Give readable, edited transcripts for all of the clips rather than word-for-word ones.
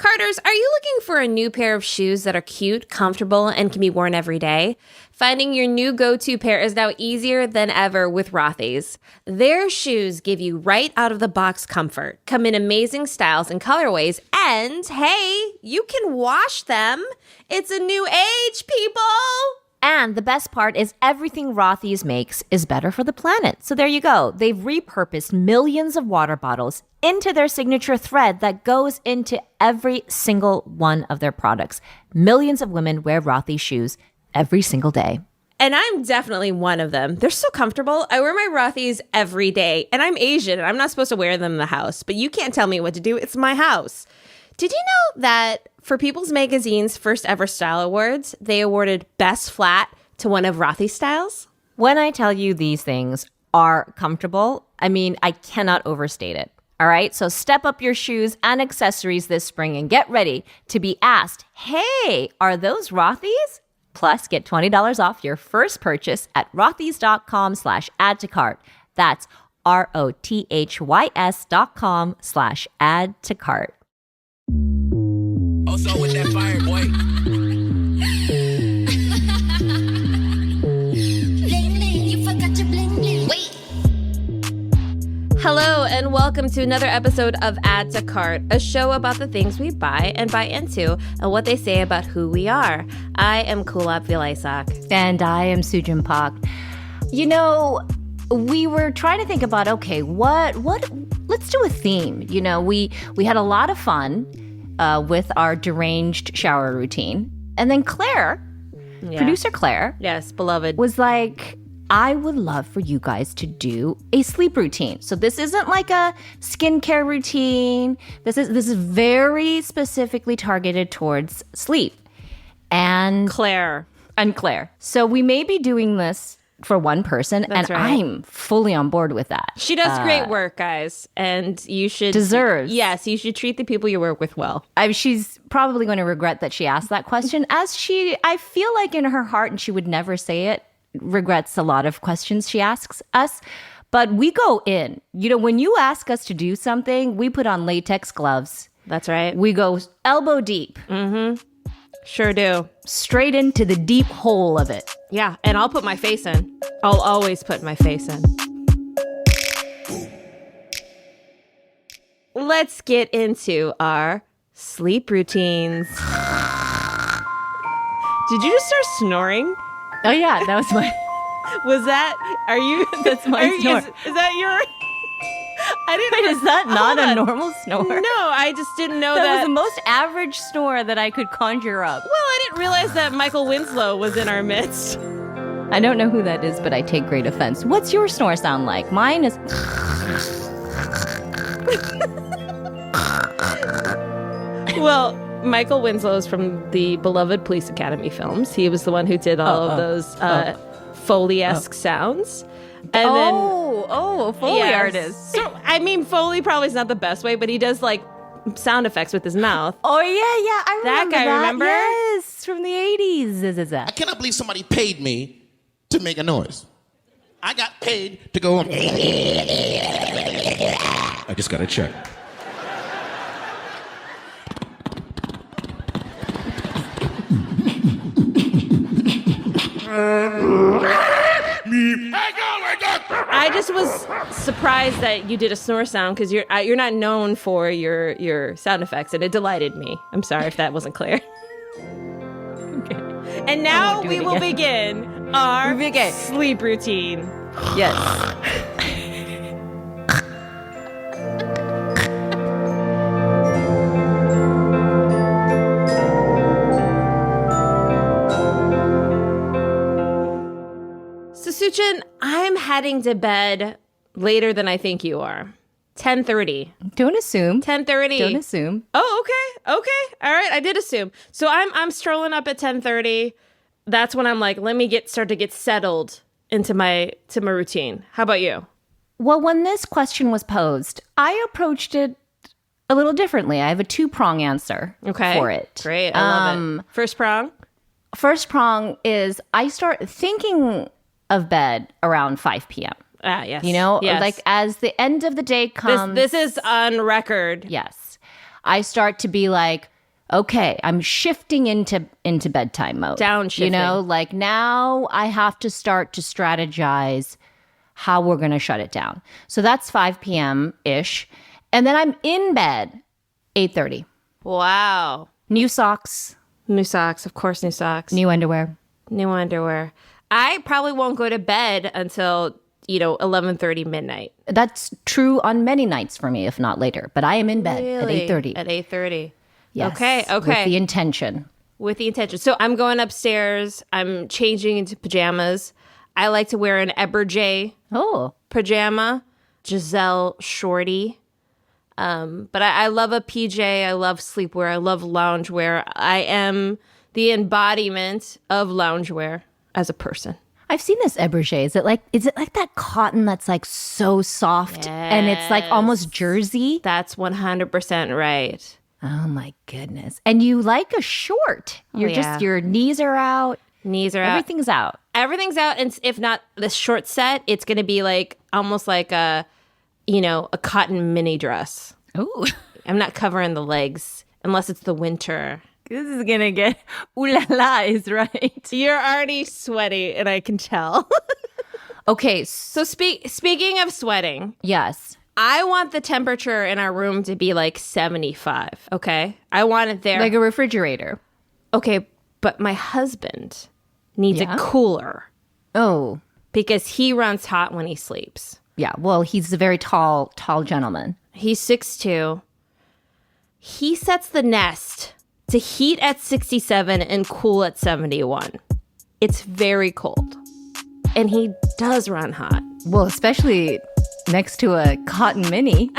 Carters, are you looking for a new pair of shoes that are cute, comfortable, and can be worn every day? Finding your new go-to pair is now easier than ever with Rothy's. Their shoes give you right out of the box comfort, come in amazing styles and colorways, and hey, you can wash them. It's a new age, people! And the best part is everything Rothy's makes is better for the planet. So there you go. They've repurposed millions of water bottles into their signature thread that goes into every single one of their products. Millions of women wear Rothy's shoes every single day. And I'm definitely one of them. They're so comfortable. I wear my Rothy's every day. And I'm Asian, and I'm not supposed to wear them in the house. But you can't tell me what to do. It's my house. Did you know that for People's Magazine's first ever style awards, they awarded Best Flat to one of Rothy's styles? When I tell you these things are comfortable, I mean, I cannot overstate it. All right, so step up your shoes and accessories this spring and get ready to be asked, hey, are those Rothy's? Plus, get $20 off your first purchase at rothys.com/add-to-cart. That's rothys.com/add-to-cart. Also with that fire, boy. Bling bling, you forgot your bling bling. Wait. Hello, and welcome to another episode of Add to Cart, a show about the things we buy and buy into and what they say about who we are. I am Kulap Vilaysack. And I am Sujin Pak. You know, we were trying to think about, okay, what let's do a theme. You know, we had a lot of fun with our deranged shower routine. And then Claire, producer Claire, Yes, beloved. was like, I would love for you guys to do a sleep routine. So this isn't like a skincare routine. This is very specifically targeted towards sleep. And Claire. So we may be doing this for one person, That's and right. I'm fully on board with that. She does great work, guys, and you should... Deserves. Yes, you should treat the people you work with well. She's probably going to regret that she asked that question, as I feel like in her heart, and she would never say it, regrets a lot of questions she asks us. But we go in. You know, when you ask us to do something, we put on latex gloves. That's right. We go elbow deep. Sure do. Straight into the deep hole of it. Yeah, and I'll put my face in. I'll always put my face in. Let's get into our sleep routines. Did you just start snoring? Oh yeah, that was my... Was that... Are you... That's my snore. Is that your... I didn't... Wait, is that not Hold a on. normal snore? No, I just didn't know That that... was the most average snore that I could conjure up. Well, I didn't realize that Michael Winslow was in our midst. I don't know who that is, but I take great offense. What's your snore sound like? Mine is... Well, Michael Winslow is from the beloved Police Academy films. He was the one who did all of those Foley-esque sounds. And a Foley Yes. artist. So, I mean, Foley probably is not the best way, but he does like sound effects with his mouth. Oh, yeah, I remember guy, remember? Yes, from the 80s. I cannot believe somebody paid me to make a noise. I got paid to go. I just got a check. I just was surprised that you did a snore sound because you're not known for your sound effects, and it delighted me. I'm sorry if that wasn't clear. Okay. And now won't do we it will again. begin our sleep routine. Yes. So, Suchin, I'm heading to bed later than I think you are. 10:30. Don't assume. 10:30. Don't assume. Oh, okay. All right, I did assume. So I'm strolling up at 10:30. That's when I'm like, let me start to get settled into my routine. How about you? Well, when this question was posed, I approached it a little differently. I have a two-prong answer for it. Great. I love it. First prong? First prong is I start thinking of bed around 5 p.m. Yes. You know, Yes. like as the end of the day comes. This is on record. Yes. I start to be like, okay, I'm shifting into bedtime mode. Downshifting. You know, like now I have to start to strategize how we're going to shut it down. So that's 5 p.m.-ish. And then I'm in bed 8:30. Wow. New socks, New socks, of course, new socks. new underwear. New underwear. I probably won't go to bed until, 11:30 midnight. That's true on many nights for me, if not later. But I am in bed at 8:30. At 8:30. Yes, Okay. With the intention. With the intention. So I'm going upstairs. I'm changing into pajamas. I like to wear an Eberjay Oh, pajama, Giselle shorty. But I love a PJ. I love sleepwear. I love loungewear. I am the embodiment of loungewear as a person. I've seen this Eberjay. Is it like that cotton that's like so soft and it's like almost jersey? That's 100% right. Oh my goodness. And you like a short. You're yeah. just, your knees are out. Knees are out. Everything's out. Everything's out. And if not the short set, it's going to be like almost like a cotton mini dress. Oh. I'm not covering the legs unless it's the winter. This is going to get ooh la la is right. You're already sweaty, and I can tell. Okay. So speaking of sweating, Yes. I want the temperature in our room to be like 75, okay? I want it there. Like a refrigerator. Okay, but my husband needs Yeah? it cooler Oh. because he runs hot when he sleeps. Yeah. Well, he's a very tall gentleman. He's 6'2". He sets the nest to heat at 67 and cool at 71. It's very cold. And he does run hot. Well, especially next to a cotton mini.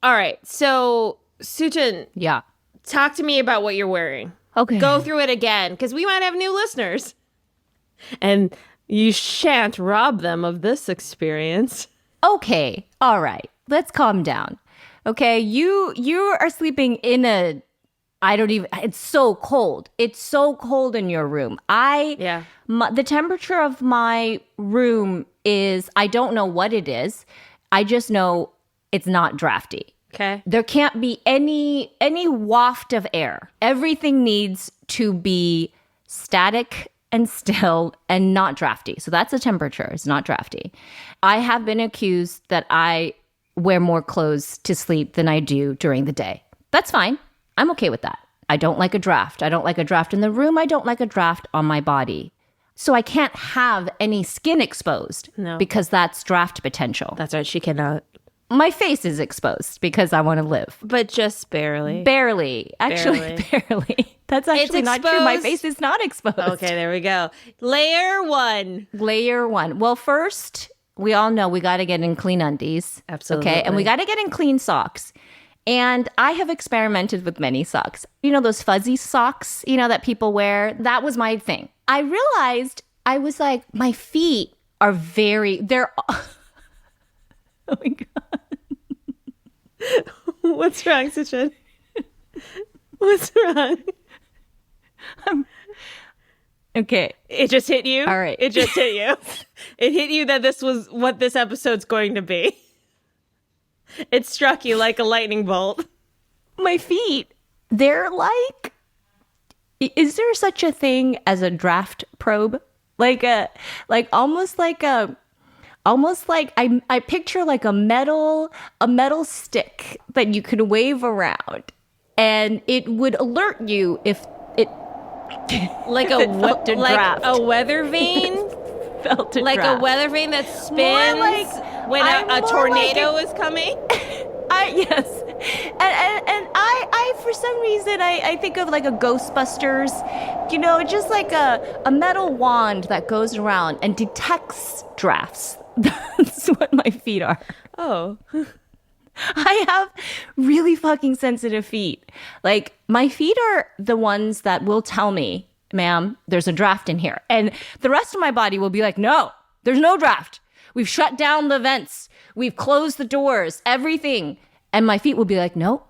All right, so Sujin, Yeah. talk to me about what you're wearing. Okay. Go through it again, because we might have new listeners. And you shan't rob them of this experience. Okay. All right. Let's calm down. Okay. You are sleeping in it's so cold. It's so cold in your room. Yeah. The temperature of my room is, I don't know what it is. I just know it's not drafty. Okay. There can't be any waft of air. Everything needs to be static and still and not drafty. So that's the temperature. It's not drafty. I have been accused that I wear more clothes to sleep than I do during the day. That's fine. I'm okay with that. I don't like a draft. I don't like a draft in the room. I don't like a draft on my body. So I can't have any skin exposed because that's draft potential. That's right. She cannot. My face is exposed because I want to live. But just barely. Barely. Actually, barely. That's actually not true. My exposed. face is not exposed. Okay, there we go. Layer 1. Layer 1. Well, first, we all know we got to get in clean undies. Absolutely. Okay. And we got to get in clean socks. And I have experimented with many socks. You know, those fuzzy socks, that people wear? That was my thing. I realized I was like, my feet are they're, oh my God. What's wrong, Sujin? What's wrong? Okay. It just hit you? All right. It just hit you. It hit you that this was what this episode's going to be. It struck you like a lightning bolt. My feet, they're like, is there such a thing as a draft probe? Almost like I picture like a metal stick that you could wave around and it would alert you if it Like a draft. a weather vane? felt a Like draft. a weather vane that spins when I'm a more tornado like is coming? Yes. And I for some reason I think of like a Ghostbusters, just like a metal wand that goes around and detects drafts. That's what my feet are. Oh. I have really fucking sensitive feet. Like, my feet are the ones that will tell me, ma'am, there's a draft in here. And the rest of my body will be like, no, there's no draft. We've shut down the vents. We've closed the doors, everything. And my feet will be like, no,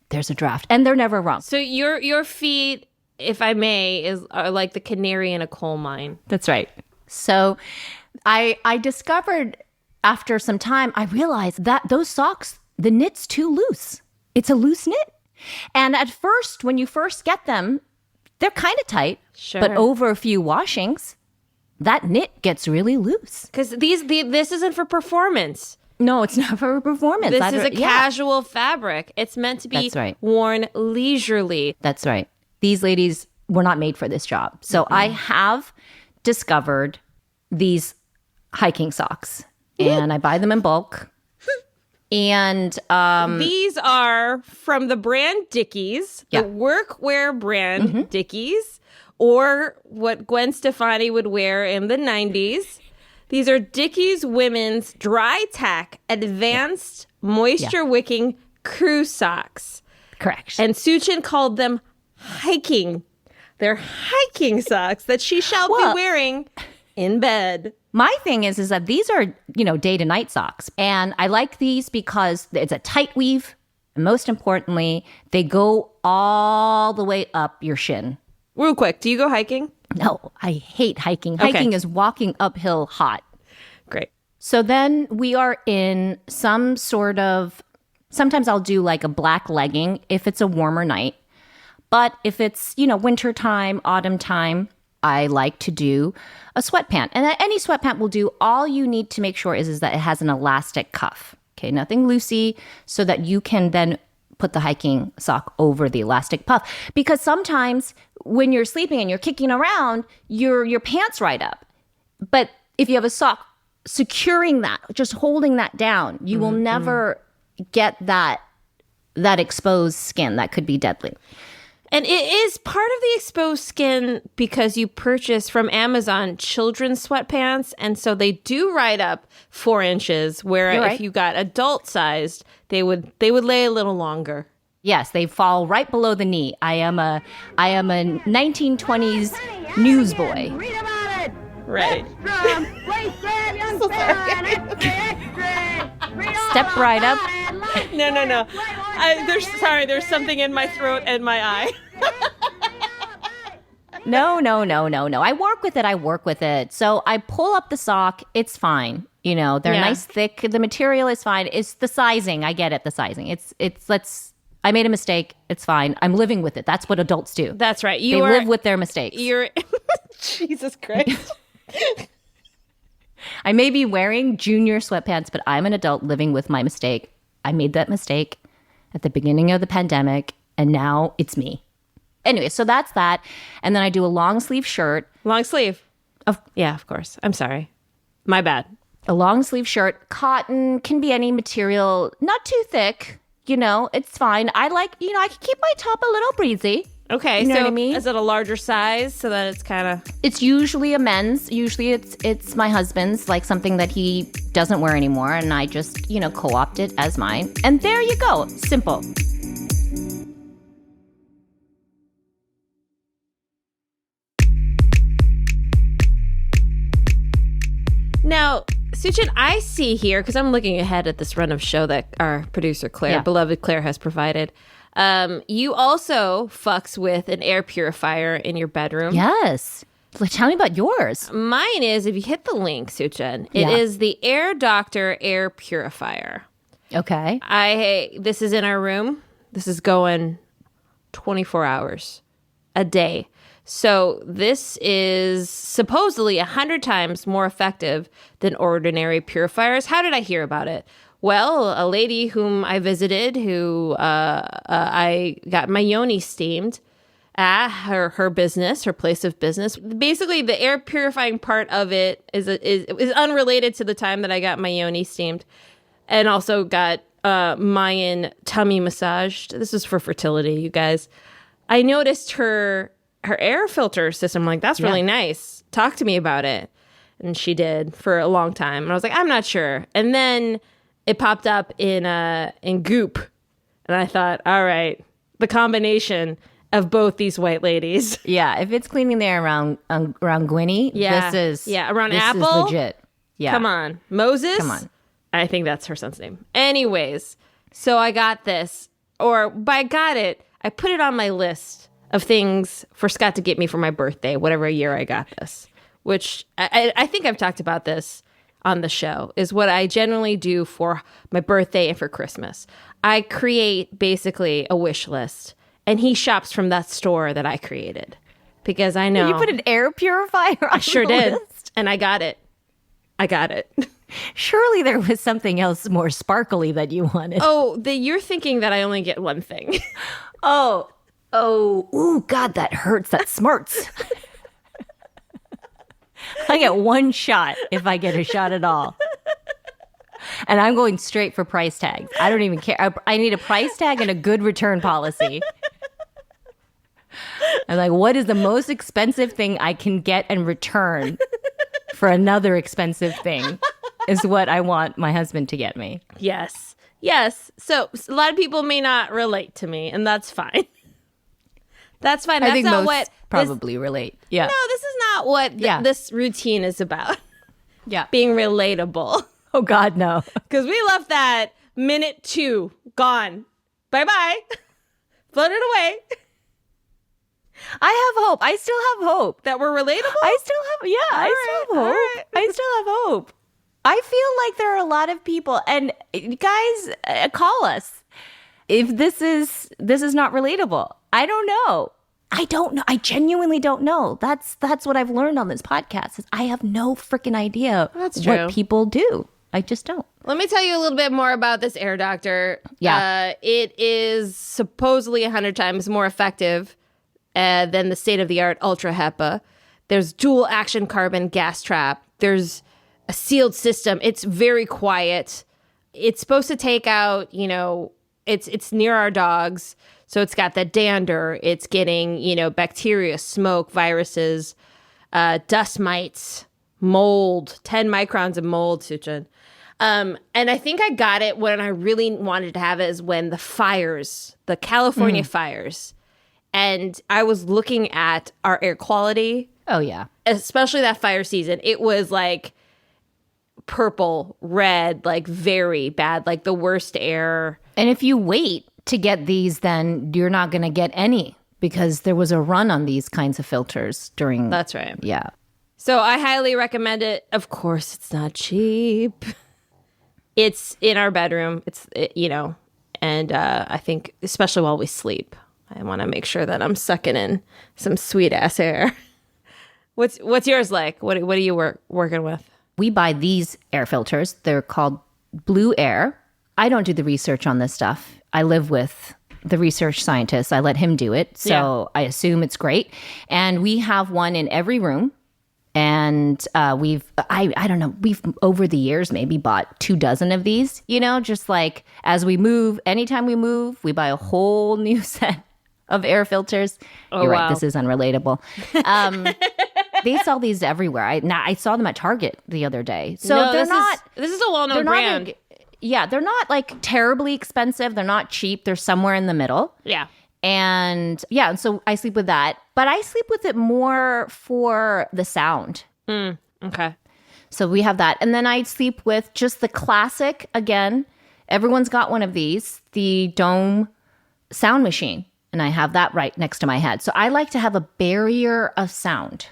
there's a draft. And they're never wrong. So your feet if I may, are like the canary in a coal mine. That's right. So I discovered after some time, I realized that those socks, the knit's too loose. It's a loose knit. And at first, when you first get them, they're kind of tight. Sure. But over a few washings, that knit gets really loose. Because this isn't for performance. No, it's not for performance. This is a casual fabric. It's meant to be That's right. worn leisurely. That's right. These ladies were not made for this job. So I have discovered these hiking socks, and I buy them in bulk. And These are from the brand Dickies, Yeah. the workwear brand Dickies, or what Gwen Stefani would wear in the 90s. These are Dickies women's dry tack advanced moisture wicking crew socks. correct. And Suchin called them hiking. They're hiking socks that she shall be wearing in bed. My thing is that these are, day to night socks. And I like these because it's a tight weave. And most importantly, they go all the way up your shin. Real quick, do you go hiking? No, I hate hiking. Okay. Hiking is walking uphill hot. Great. So then we are in some sort of, sometimes I'll do like a black legging if it's a warmer night. But if it's, winter time, autumn time, I like to do a sweatpant. And any sweatpant will do. All you need to make sure is that it has an elastic cuff. Okay, nothing loosey, so that you can then put the hiking sock over the elastic puff. Because sometimes when you're sleeping and you're kicking around, your pants right up. But if you have a sock securing that, just holding that down, you will never get that exposed skin that could be deadly. And it is part of the exposed skin because you purchase from Amazon children's sweatpants. And so they do ride up 4 inches, where You're if right. you got adult sized, they would lay a little longer. Yes, they fall right below the knee. I am a 1920s newsboy. Read about it. Right. Extra. Please grab young fella. Extra. Read all Step right up. about it. No. There's something in my throat and my eye. No. I work with it. So I pull up the sock. It's fine. They're Yeah. nice, thick. The material is fine. It's the sizing. I get it. The sizing. I made a mistake. It's fine. I'm living with it. That's what adults do. That's right. They live with their mistakes. You're Jesus Christ. I may be wearing junior sweatpants, but I'm an adult living with my mistake. I made that mistake at the beginning of the pandemic, and now it's me. Anyway, so that's that. And then I do a long sleeve shirt. Long sleeve. Yeah, of course. I'm sorry. My bad. A long sleeve shirt, cotton, can be any material, not too thick. It's fine. I like, I can keep my top a little breezy. Okay, You know so what I mean? is it a larger size so that it's kind of... It's usually a men's. Usually it's my husband's, like something that he doesn't wear anymore. And I just, co-opt it as mine. And there you go. Simple. Now, Suchin, I see here, because I'm looking ahead at this run of show that our producer Claire, Yeah. beloved Claire, has provided. You also fucks with an air purifier in your bedroom. Yes. Tell me about yours. Mine is, if you hit the link, Suchin, it Yeah. is the Air Doctor air purifier. Okay. This is in our room. This is going 24 hours a day. So this is supposedly 100 times more effective than ordinary purifiers. How did I hear about it? Well, a lady whom I visited, who I got my yoni steamed at her business, her place of business. Basically, the air purifying part of it is unrelated to the time that I got my yoni steamed, and also got Mayan tummy massaged. This is for fertility, you guys. I noticed her air filter system. I'm like, that's really nice. Talk to me about it. And she did for a long time. And I was like, I'm not sure. And then it popped up in Goop. And I thought, all right, the combination of both these white ladies. Yeah, if it's cleaning there around Gwynny, Yeah. this is around this Apple. is legit. Yeah. Come on. Moses? Come on. I think that's her son's name. Anyways, so I got this. Or by got it, I put it on my list of things for Scott to get me for my birthday, whatever year I got this, which I think I've talked about this on the show, is what I generally do for my birthday and for Christmas. I create basically a wish list, and he shops from that store that I created because I know. You put an air purifier on I sure the did. list? And I got it. Surely there was something else more sparkly that you wanted. Oh, you're thinking that I only get one thing. Ooh, God, that hurts. That smarts. I get one shot if I get a shot at all. And I'm going straight for price tags. I don't even care. I need a price tag and a good return policy. I'm like, what is the most expensive thing I can get and return for another expensive thing is what I want my husband to get me. Yes. So a lot of people may not relate to me, and that's fine. That's fine. I That's think not most what probably relate. Yeah. No, this is not what this routine is about. Yeah. Being relatable. Oh, God, no. Because we left that minute 2 gone. Bye-bye. Floated away. I have hope. I still have hope. That we're relatable? I still have, yeah, I still have hope. I still have hope. I feel like there are a lot of people, and guys, call us if this is not relatable. I don't know. I genuinely don't know. That's what I've learned on this podcast. Is I have no freaking idea what people do. I just don't. Let me tell you a little bit more about this air doctor. Yeah. It is supposedly 100 times more effective than the state-of-the-art Ultra HEPA. There's dual action carbon gas trap. There's a sealed system. It's very quiet. It's supposed to take out, it's near our dogs. So it's got the dander. It's getting, bacteria, smoke, viruses, dust mites, mold, 10 microns of mold, Suchan. And I think I got it when I really wanted to have it is when the California fires. And I was looking at our air quality. Oh, yeah. Especially that fire season. It was like purple, red, like very bad, like the worst air. And if you wait to get these, then you're not going to get any because there was a run on these kinds of filters during. That's right. Yeah. So I highly recommend it. Of course, it's not cheap. It's in our bedroom. And I think especially while we sleep, I want to make sure that I'm sucking in some sweet ass air. What's yours like? What are you working with? We buy these air filters. They're called Blue Air. I don't do the research on this stuff. I live with the research scientist. I let him do it. So I assume it's great. And we have one in every room. And we've over the years maybe bought 24 of these, just like as we move, anytime we move, we buy a whole new set of air filters. Oh, You're wow. right. This is unrelatable. They sell these everywhere. I saw them at Target the other day. So No, this is a well-known brand. They're not like terribly expensive. They're not cheap. They're somewhere in the middle. Yeah. And so I sleep with that. But I sleep with it more for the sound. Okay. So we have that. And then I sleep with just the classic, again, everyone's got one of these, the Dome sound machine. And I have that right next to my head. So I like to have a barrier of sound.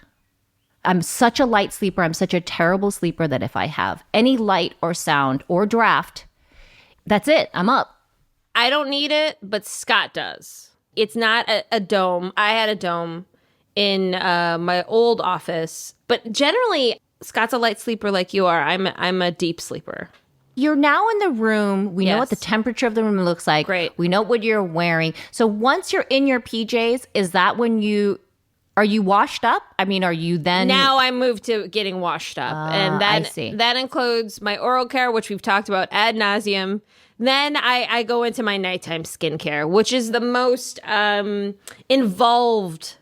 I'm such a light sleeper. I'm such a terrible sleeper that if I have any light or sound or draft, that's it. I'm up. I don't need it, but Scott does. It's not a dome. I had a dome in my old office, but generally Scott's a light sleeper like you are. I'm a deep sleeper. You're now in the room. We know what the temperature of the room looks like. Great. We know what you're wearing. So once you're in your PJs, is that when are you washed up? I mean, are you then? Now I moved to getting washed up. And I see. That includes my oral care, which we've talked about ad nauseum. Then I go into my nighttime skincare, which is the most involved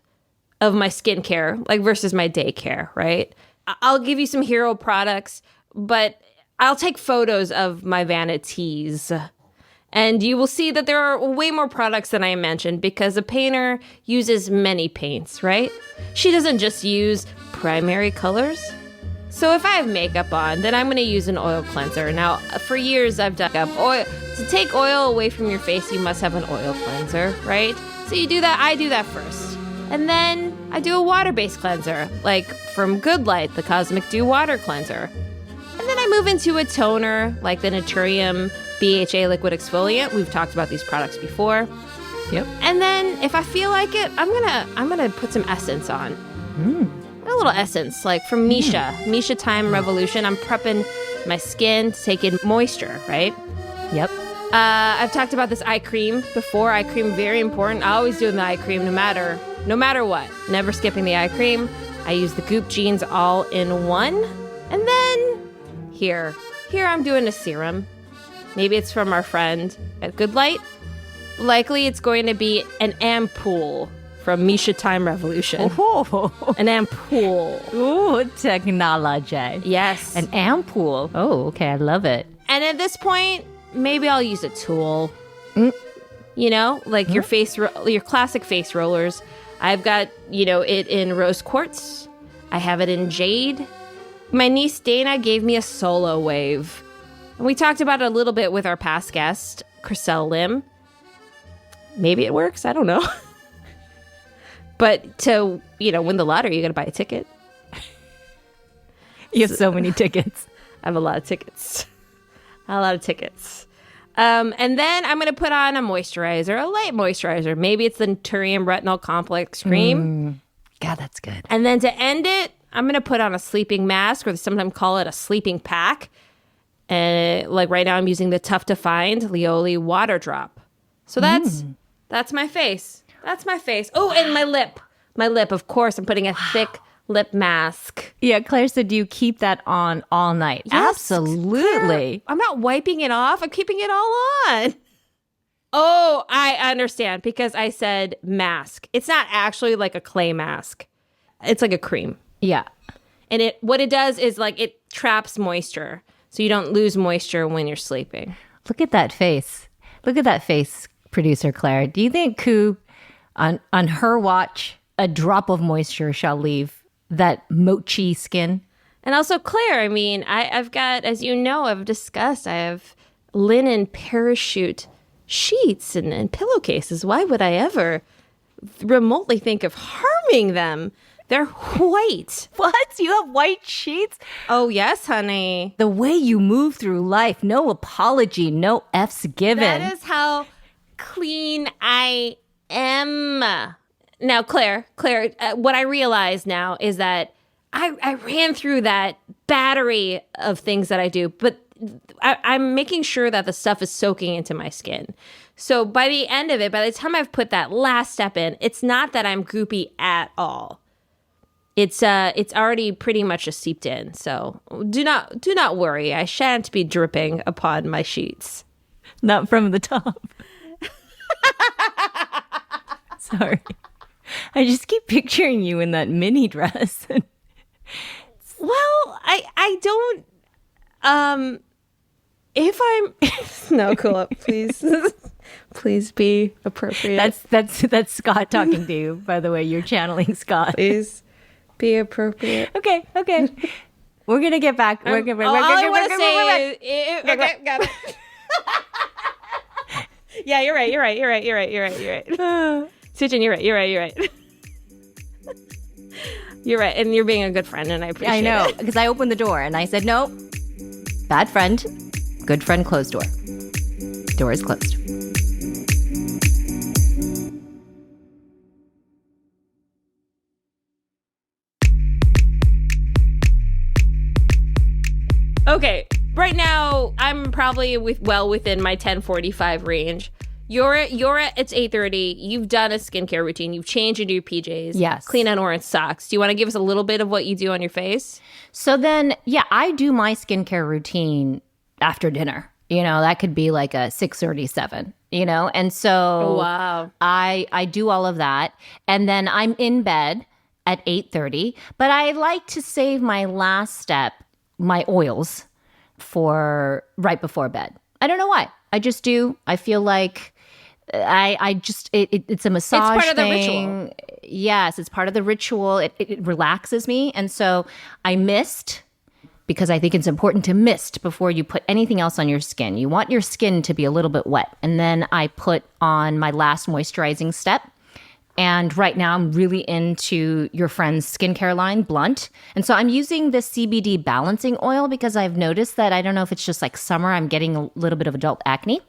of my skincare, like versus my day care, right? I'll give you some hero products, but I'll take photos of my vanities. And you will see that there are way more products than I mentioned because a painter uses many paints, right? She doesn't just use primary colors. So if I have makeup on, then I'm going to use an oil cleanser. Now, for years I've done up oil. To take oil away from your face, you must have an oil cleanser, right? So you do that. I do that first. And then I do a water-based cleanser, like from Good Light, the Cosmic Dew Water Cleanser. And then I move into a toner, like the Naturium BHA Liquid Exfoliant. We've talked about these products before. Yep. And then if I feel like it, I'm gonna put some essence on. A little essence, like from Misha Time Revolution. I'm prepping my skin to take in moisture, right? Yep. I've talked about this eye cream before. Eye cream, very important. I always do the eye cream no matter what. Never skipping the eye cream. I use the Goop Jeans all in one. And then here I'm doing a serum. Maybe it's from our friend at Good Light. Likely it's going to be an ampoule from Misha Time Revolution. Oh. An ampoule. Ooh, technology. Yes. An ampoule. Oh, okay. I love it. And at this point, maybe I'll use a tool. You know, like your classic face rollers. I've got, it in rose quartz. I have it in jade. My niece Dana gave me a solo wave. And we talked about it a little bit with our past guest, Chriselle Lim. Maybe it works. I don't know. But to, win the lottery, you got to buy a ticket. You have so many tickets. I have a lot of tickets. And then I'm going to put on a moisturizer, a light moisturizer. Maybe it's the Naturium Retinol Complex Cream. God, that's good. And then to end it, I'm going to put on a sleeping mask, or they sometimes call it a sleeping pack. And like right now I'm using the Tough to Find Lioli Water Drop. So that's my face. That's my face. Oh, and my lip. My lip, of course. I'm putting a thick lip mask. Yeah, Claire said you keep that on all night. Yes, absolutely. Claire, I'm not wiping it off. I'm keeping it all on. Oh, I understand, because I said mask. It's not actually like a clay mask. It's like a cream. Yeah. And what it does is like it traps moisture, so you don't lose moisture when you're sleeping. Look at that face. Look at that face, producer Claire. Do you think Koo, on her watch, a drop of moisture shall leave that mochi skin? And also, Claire, I mean, I've got, as you know, I've discussed, I have linen parachute sheets and pillowcases. Why would I ever remotely think of harming them? They're white. What? You have white sheets? Oh, yes, honey. The way you move through life, no apology, no F's given. That is how clean I am. Now, Claire, what I realize now is that I ran through that battery of things that I do, but I'm making sure that the stuff is soaking into my skin. So by the end of it, by the time I've put that last step in, it's not that I'm goopy at all. It's already pretty much just seeped in. So do not worry. I shan't be dripping upon my sheets. Not from the top. Sorry. I just keep picturing you in that mini dress. Well, I don't, if I'm, no, cool up, please. Please be appropriate. That's Scott talking to you, by the way. You're channeling Scott. Please be appropriate. Okay. We're going to get back. All I want to say is, okay, got it. Yeah, you're right. Sujan, you're right. You're right, and you're being a good friend, and I appreciate it. I know, because I opened the door, and I said, no, bad friend, good friend, closed door. Door is closed. Okay, right now, I'm probably well within my 10:45 range. You're at it's 8:30. You've done a skincare routine. You've changed into your PJs. Yes. Clean on orange socks. Do you want to give us a little bit of what you do on your face? So then, yeah, I do my skincare routine after dinner. That could be like a 6:37, And so wow. I do all of that. And then I'm in bed at 8:30. But I like to save my last step, my oils, for right before bed. I don't know why. I just do. I feel like it's a massage It's part of the thing. ritual. Yes, it's part of the ritual. It relaxes me. And so I mist, because I think it's important to mist before you put anything else on your skin. You want your skin to be a little bit wet. And then I put on my last moisturizing step. And right now I'm really into your friend's skincare line, Blunt. And so I'm using this CBD balancing oil because I've noticed that, I don't know if it's just like summer, I'm getting a little bit of adult acne.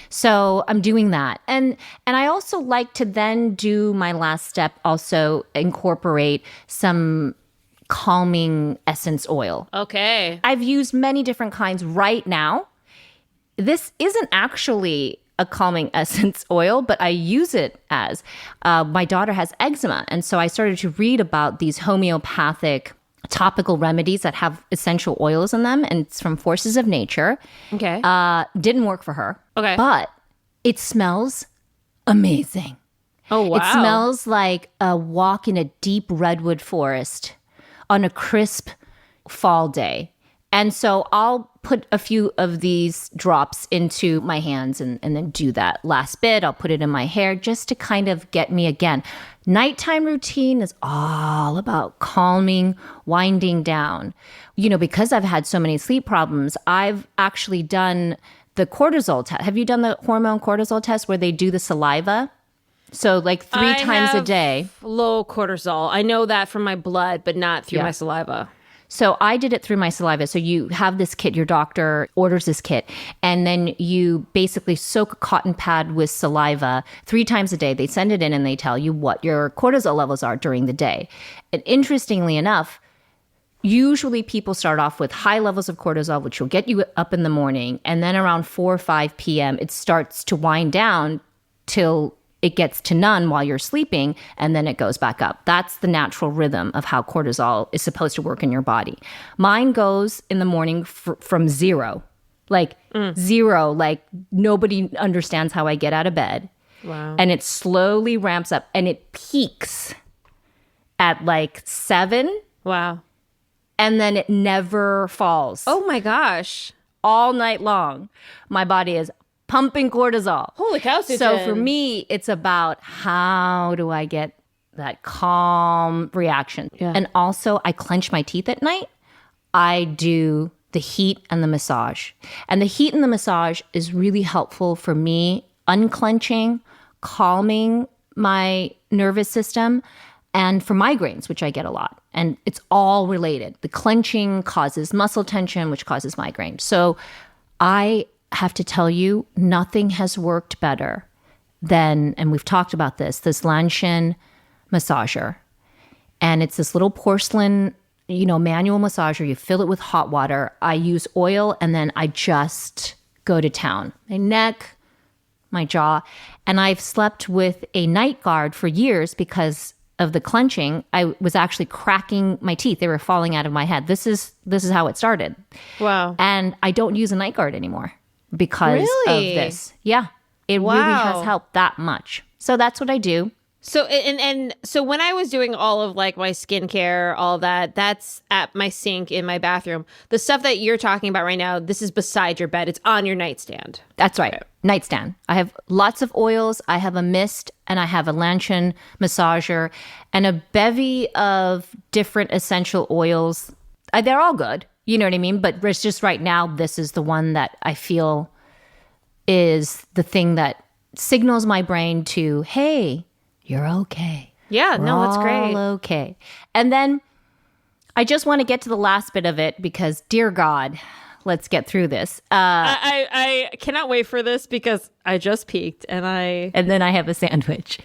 So I'm doing that. And I also like to then do my last step, also incorporate some calming essence oil. Okay. I've used many different kinds right now. This isn't actually a calming essence oil, but I use it as my daughter has eczema. And so I started to read about these homeopathic topical remedies that have essential oils in them. And it's from forces of nature. Okay. Didn't work for her. Okay. But it smells amazing. Oh, wow. It smells like a walk in a deep redwood forest on a crisp fall day. And so I'll put a few of these drops into my hands and then do that last bit. I'll put it in my hair just to kind of get me again. Nighttime routine is all about calming, winding down. You know, because I've had so many sleep problems, I've actually done the cortisol test. Have you done the hormone cortisol test where they do the saliva? So like three times a day. Low cortisol. I know that from my blood, but not through Yeah. my saliva. So I did it through my saliva. So you have this kit, your doctor orders this kit, and then you basically soak a cotton pad with saliva 3 times a day. They send it in and they tell you what your cortisol levels are during the day. And interestingly enough, usually people start off with high levels of cortisol, which will get you up in the morning. And then around 4 or 5 p.m., it starts to wind down till it gets to none while you're sleeping, and then it goes back up. That's the natural rhythm of how cortisol is supposed to work in your body. Mine goes in the morning from zero, like zero, like nobody understands how I get out of bed. Wow. And it slowly ramps up and it peaks at like 7, Wow. and then it never falls. Oh my gosh. All night long, my body is pumping cortisol. Holy cow, So Susan. for me, it's about how do I get that calm reaction? Yeah. And also, I clench my teeth at night. I do the heat and the massage. And the heat and the massage is really helpful for me unclenching, calming my nervous system, and for migraines, which I get a lot. And it's all related. The clenching causes muscle tension, which causes migraine. So I have to tell you, nothing has worked better than, and we've talked about this Lanshin massager. And it's this little porcelain, manual massager. You fill it with hot water. I use oil, and then I just go to town. My neck, my jaw. And I've slept with a night guard for years because of the clenching. I was actually cracking my teeth. They were falling out of my head. This is how it started. Wow. And I don't use a night guard anymore because Really? of this. Yeah. It really Wow. has helped that much. So that's what I do. So and so when I was doing all of like my skincare, all that, that's at my sink in my bathroom. The stuff that you're talking about right now, this is beside your bed. It's on your nightstand. That's right. Nightstand. I have lots of oils. I have a mist, and I have a Lanshin massager and a bevy of different essential oils. They're all good. You know what I mean? But it's just right now, this is the one that I feel is the thing that signals my brain to, hey, you're okay. Yeah, no, that's great. All okay. And then I just want to get to the last bit of it because, dear God, let's get through this. I cannot wait for this because I just peeked and And then I have a sandwich.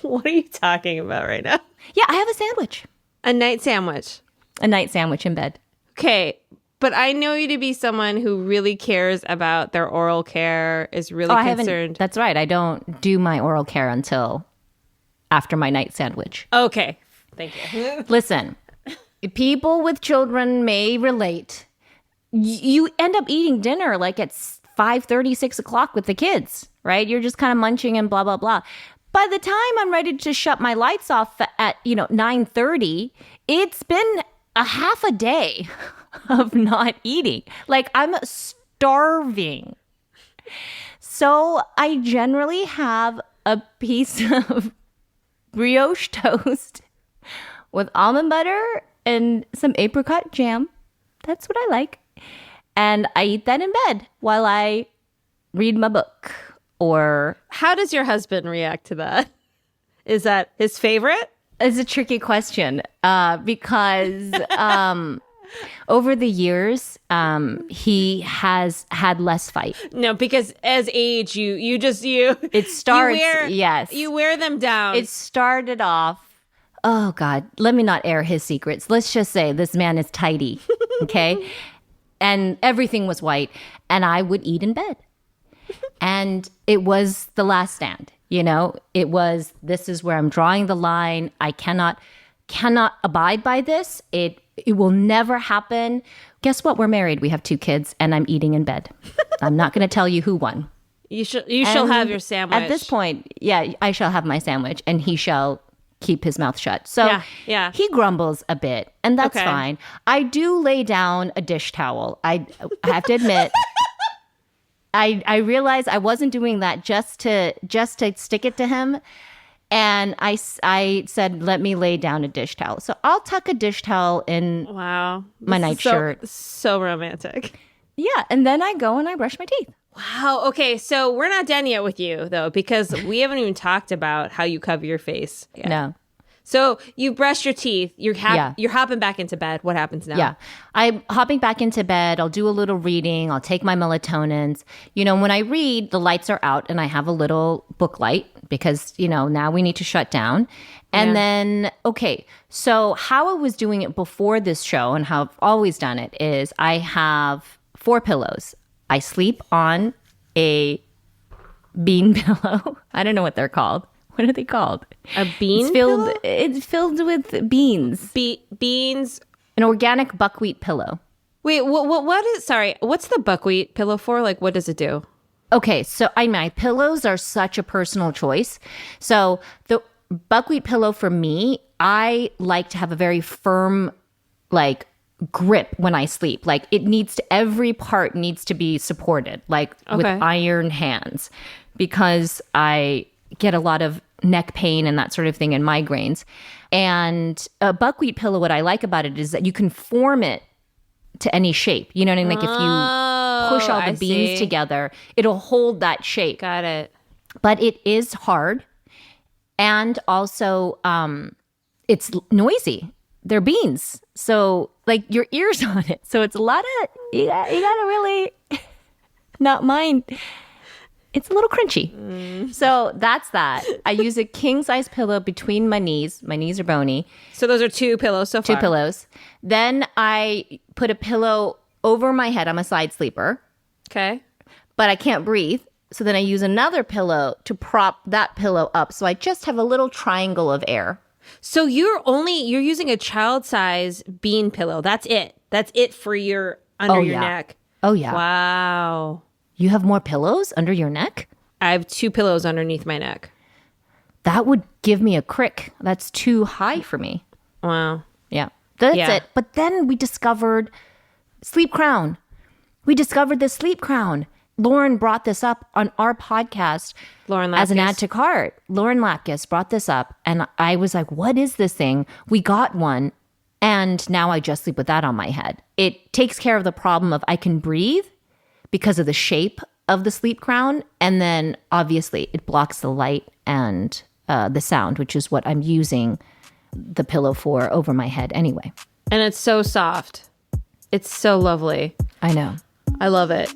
what are you talking about right now? Yeah, I have a sandwich. A night sandwich. A night sandwich in bed. Okay, but I know you to be someone who really cares about their oral care, is really I haven't. concerned. That's right. I don't do my oral care until after my night sandwich. Okay, thank you. Listen, people with children may relate. You end up eating dinner like at 5:30, 6 o'clock with the kids, right? You're just kind of munching and blah, blah, blah. By the time I'm ready to shut my lights off at 9:30, it's been a half a day of not eating. Like I'm starving. So I generally have a piece of brioche toast with almond butter and some apricot jam. That's what I like. And I eat that in bed while I read my book. Or How does your husband react to that? Is that his favorite? It's a tricky question because over the years, he has had less fight. No, because as age, you It starts, yes. You wear them down. It started off, oh God, let me not air his secrets. Let's just say this man is tidy, okay? And everything was white, and I would eat in bed. And it was the last stand, you know? It was, this is where I'm drawing the line. I cannot abide by this. It will never happen. Guess what? We're married. We have 2 kids, and I'm eating in bed. I'm not going to tell you who won. You shall have your sandwich. At this point, yeah, I shall have my sandwich, and he shall keep his mouth shut. So yeah. He grumbles a bit, and that's Okay. fine. I do lay down a dish towel. I have to admit, I realized I wasn't doing that just to stick it to him. And I said, let me lay down a dish towel. So I'll tuck a dish towel in Wow. my This is nightshirt. So romantic. Yeah. And then I go and I brush my teeth. Wow. Okay. So we're not done yet with you, though, because we haven't even talked about how you cover your face. yet. No. So you brush your teeth. You're Yeah. hopping back into bed. What happens now? Yeah. I'm hopping back into bed. I'll do a little reading. I'll take my melatonins. You know, when I read, the lights are out and I have a little book light because, you know, now we need to shut down. And then, okay, so how I was doing it before this show and how I've always done it is I have 4 pillows. I sleep on a bean pillow. I don't know what they're called. What are they called? A bean pillow? It's filled with beans. Beans. An organic buckwheat pillow. Wait, what is, sorry, what's the buckwheat pillow for? Like, what does it do? Okay, so my pillows are such a personal choice. So the buckwheat pillow for me, I like to have a very firm, like, grip when I sleep. Like, every part needs to be supported, like with Okay. iron hands, because I get a lot of neck pain and that sort of thing and migraines. And a buckwheat pillow, what I like about it is that you can form it to any shape. You know what I mean? Like if you push all the I beans see. together, it'll hold that shape. Got it. But it is hard. And also, it's noisy. They're beans. So like your ears on it. So it's a lot of, you gotta really not mind. It's a little crunchy. So that's that. I use a king size pillow between my knees. My knees are bony. So those are 2 pillows so far. 2 pillows. Then I put a pillow over my head. I'm a side sleeper, Okay. but I can't breathe. So then I use another pillow to prop that pillow up. So I just have a little triangle of air. So you're using a child size bean pillow. That's it. That's it for your under your yeah. neck. Oh, yeah. Wow. You have more pillows under your neck? I have 2 pillows underneath my neck. That would give me a crick. That's too high for me. Wow. Yeah. That's Yeah. it. But then we discovered sleep crown. We discovered the sleep crown. Lauren brought this up on our podcast Lauren as an Lapkus. add to cart. Lauren Lapkus brought this up, and I was like, what is this thing? We got one, and now I just sleep with that on my head. It takes care of the problem of I can breathe because of the shape of the sleep crown, and then obviously it blocks the light and the sound, which is what I'm using the pillow for over my head anyway. And it's so soft. It's so lovely. I know. I love it.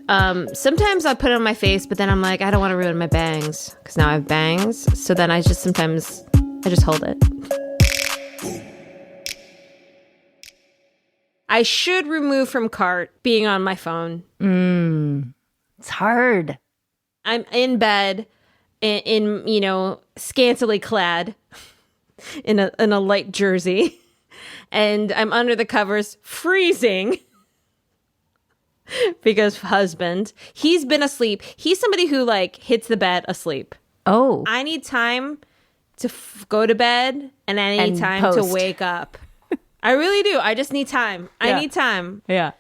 Sometimes I put it on my face, but then I'm like, I don't want to ruin my bangs because now I have bangs. So then I just hold it. I should remove from cart being on my phone. It's hard. I'm in bed in scantily clad in a light jersey, and I'm under the covers freezing because husband, he's been asleep. He's somebody who like hits the bed asleep. Oh. I need time to go to bed, and I need And time to post. wake up. I really do. I just need time. I need time. Yeah.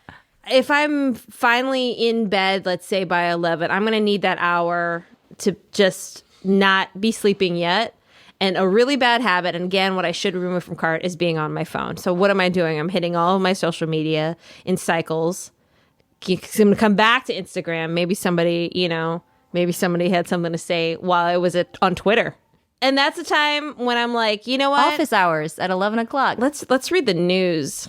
If I'm finally in bed, let's say by 11, I'm going to need that hour to just not be sleeping yet. And a really bad habit, and again, what I should remove from cart is being on my phone. So what am I doing? I'm hitting all of my social media in cycles. I'm going to come back to Instagram. Maybe somebody had something to say while I was on Twitter. And that's the time when I'm like, you know what? Office hours at 11 o'clock. Let's read the news.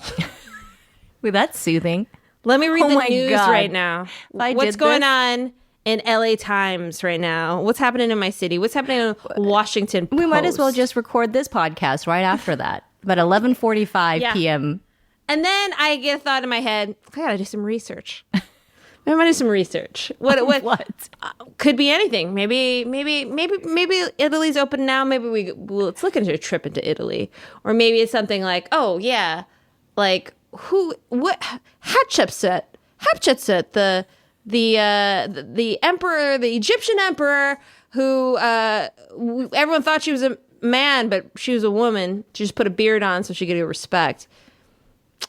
Well, that's soothing. Let me read Oh the my news God. right now. I What's did going this- on in LA Times right now? What's happening in my city? What's happening in Washington Post? We might as well just record this podcast right after that. About 11:45 Yeah. p.m. And then I get a thought in my head, I gotta do some research. I'm gonna do some research. What What? could be anything. Maybe Italy's open now. Maybe let's look into a trip into Italy. Or maybe it's something like, oh yeah, like what Hatshepsut, the emperor, the Egyptian emperor who everyone thought she was a man, but she was a woman. She just put a beard on so she could get respect.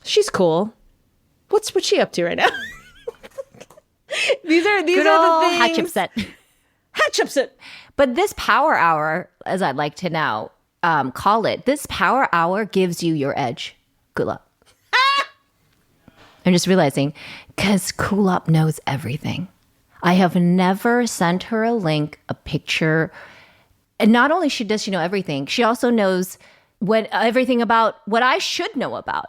She's cool. What's she up to right now? These are Good the old things. Hatshepsut. But this power hour, as I'd like to now call it, this power hour gives you your edge. Good luck. I'm just realizing, because Kulop knows everything. I have never sent her a link, a picture. And not only does she know everything, she also knows everything about what I should know about.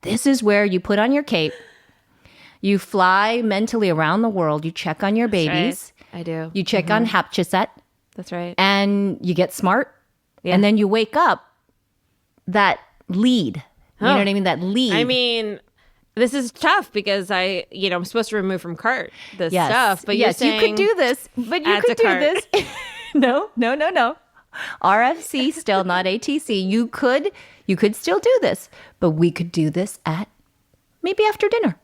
This is where you put on your cape, you fly mentally around the world, you check on your babies. Right. I do. You check on Hatshepsut. That's right. And you get smart. Yeah. And then you wake up that lead. You know what I mean? That lead. I mean, this is tough because I'm supposed to remove from cart this stuff. But you're saying you could do this. But you add could to do cart. this. No. RFC, still not ATC. You could still do this. But we could do this at maybe after dinner.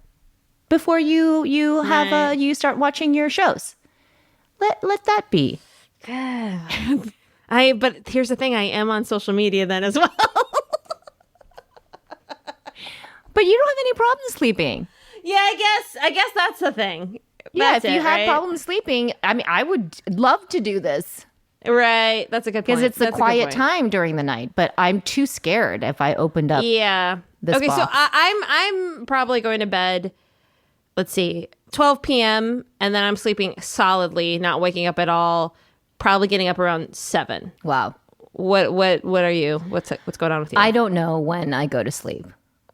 Before you have you start watching your shows. Let that be. But here's the thing, I am on social media then as well. But you don't have any problems sleeping. Yeah, I guess that's the thing. Yeah, That's if you it, have right? problems sleeping, I mean, I would love to do this Right. That's a good point. because it's the That's a good quiet point. time during the night. But I'm too scared if I opened up. Yeah. This Okay, so box. I'm probably going to bed. Let's see, 12 p.m. and then I'm sleeping solidly, not waking up at all. Probably getting up around 7. Wow. What are you? What's going on with you? I don't know when I go to sleep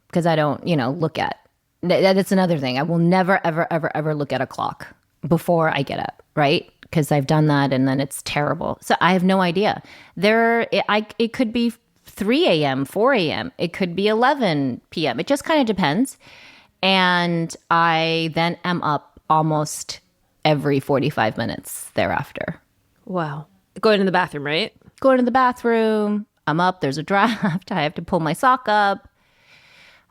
because I don't, look at. That's another thing. I will never, ever, ever, ever look at a clock before I get up, right? Because I've done that and then it's terrible. So I have no idea. It could be 3 a.m., 4 a.m. It could be 11 p.m. It just kind of depends. And I then am up almost every 45 minutes thereafter. Wow. Going to the bathroom, right? Going to the bathroom. I'm up. There's a draft. I have to pull my sock up.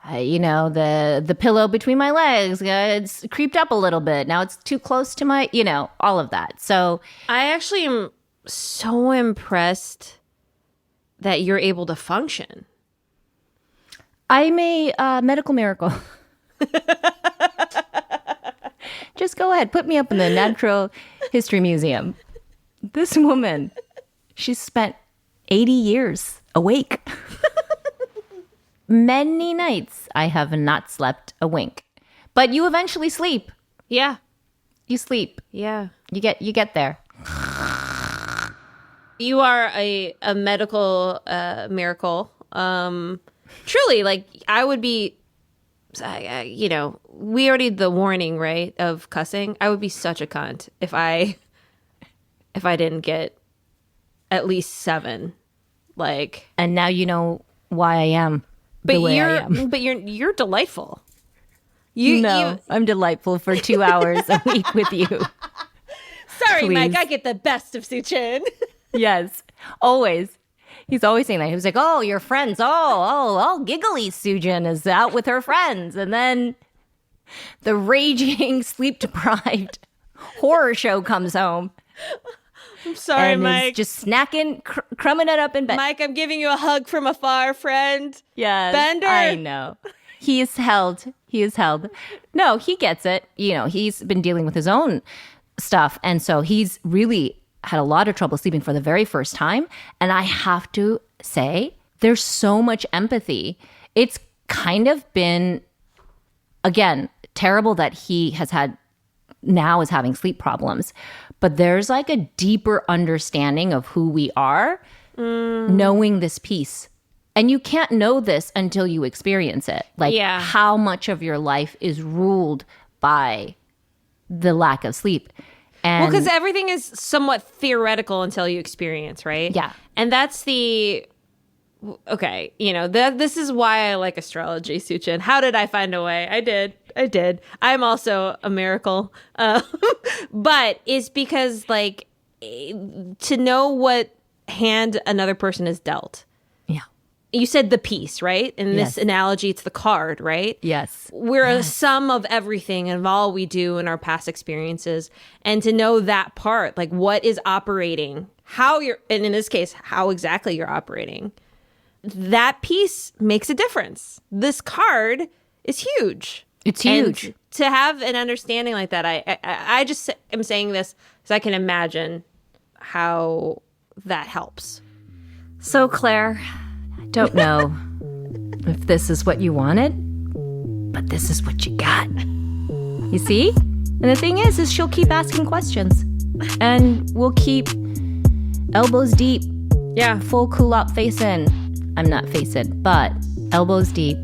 The pillow between my legs, it's creeped up a little bit. Now it's too close to my, all of that. So I actually am so impressed that you're able to function. I'm a medical miracle. Just go ahead. Put me up in the Natural History Museum. This woman, she's spent 80 years awake. Many nights I have not slept a wink. But you eventually sleep. Yeah. You sleep. Yeah. You get there. You are a medical miracle. Truly, like I would be, we already did the warning, right, of cussing. I would be such a cunt if I didn't get at least 7. Like, And now you know why I am the way I am. but you're delightful. I'm delightful for 2 hours a week with you. Sorry, Please. Mike. I get the best of Suchin. Yes, always. He's always saying that. He was like, "Oh, your friends. Oh, giggly Sujin is out with her friends," and then the raging, sleep-deprived horror show comes home. I'm sorry, and Mike. is just snacking, crumbing it up in bed. Mike, I'm giving you a hug from afar, friend. Yes, Bender. I know. He is held. No, he gets it. He's been dealing with his own stuff. And so he's really had a lot of trouble sleeping for the very first time. And I have to say, there's so much empathy. It's kind of been, again, terrible that he is having sleep problems. But there's like a deeper understanding of who we are knowing this piece. And you can't know this until you experience it. Like how much of your life is ruled by the lack of sleep. And Well, because everything is somewhat theoretical until you experience, right? Yeah. And that's okay, this is why I like astrology, Suchin. How did I find a way? I did. I'm also a miracle. But it's because, like, to know what hand another person is dealt. Yeah. You said the piece, right? In this analogy, it's the card, right? Yes. We're a sum of everything and of all we do in our past experiences. And to know that part, like what is operating, and in this case, how exactly you're operating, that piece makes a difference. This card is huge. It's huge. And to have an understanding like that, I just am saying this so I can imagine how that helps. So, Claire, I don't know if this is what you wanted, but this is what you got. You see? And the thing is she'll keep asking questions. And we'll keep elbows deep. Yeah. Full cool-up face in. I'm not face in, but elbows deep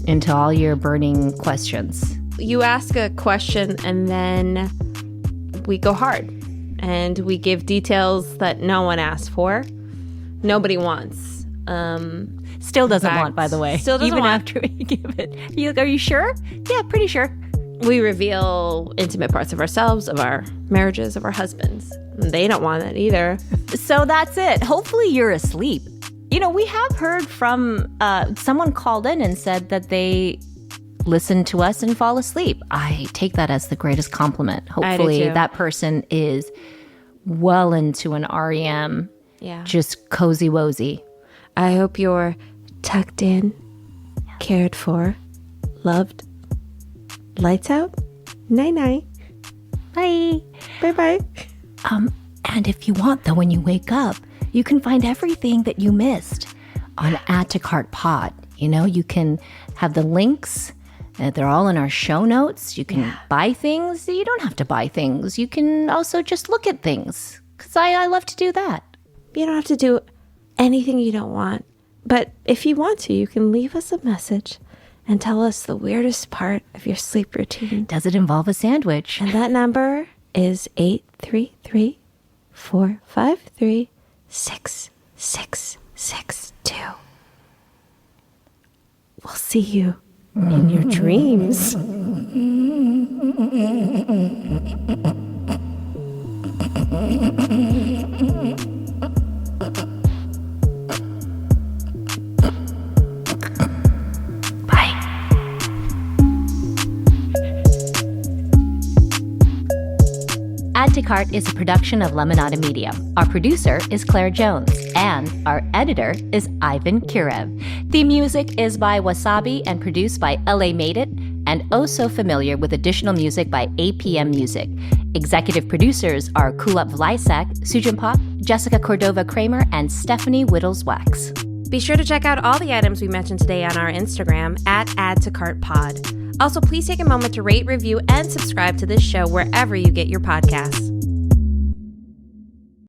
into all your burning questions. You ask a question and then we go hard. And we give details that no one asked for. Nobody wants. Still doesn't want, by the way. Still doesn't Even want. after we give it. Are you sure? Yeah, pretty sure. We reveal intimate parts of ourselves, of our marriages, of our husbands. They don't want it either. So that's it. Hopefully you're asleep. We have heard from someone called in and said that they listen to us and fall asleep. I take that as the greatest compliment. Hopefully that person is well into an REM. Yeah. Just cozy wozy. I hope you're tucked in, cared for, loved. Lights out. Night-night. Bye. Bye-bye. And if you want, though, when you wake up, you can find everything that you missed on Add to Cart Pod. You can have the links. They're all in our show notes. You can buy things. You don't have to buy things. You can also just look at things, because I love to do that. You don't have to do anything you don't want. But if you want to, you can leave us a message and tell us the weirdest part of your sleep routine. Does it involve a sandwich? And that number is 833-453-6662. We'll see you in your dreams. Add to Cart is a production of Lemonada Media. Our producer is Claire Jones, and our editor is Ivan Kirev. The music is by Wasabi and produced by LA Made It, and Oh So Familiar with additional music by APM Music. Executive producers are Kulap Vlysak, Sujin Pak, Jessica Cordova Kramer, and Stephanie Whittles Wax. Be sure to check out all the items we mentioned today on our Instagram at Add to Cart Pod. Also, please take a moment to rate, review, and subscribe to this show wherever you get your podcasts.